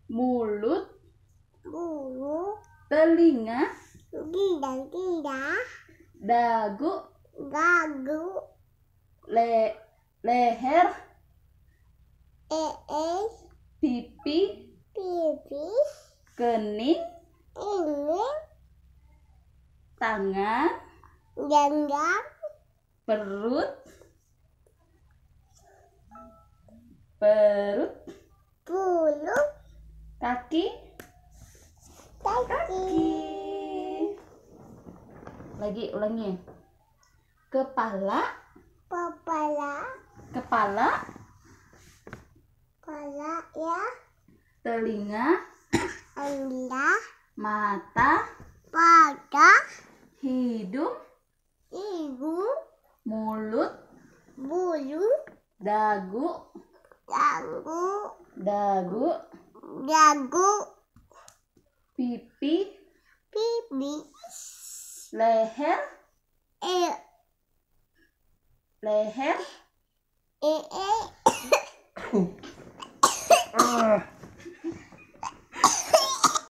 mulut, bulu, telinga, lidah, dagu, dagu, leher, pipi, pipi, kening, ini, tangan, genggam, perut, bulu, kaki. kaki, Lagi ulangi. Kepala, kepala ya, telinga, anda, mata, pada, hidung, ibu, mulut, bulu, dagu, dagu, pipi, pipi, leher, ee, Ah.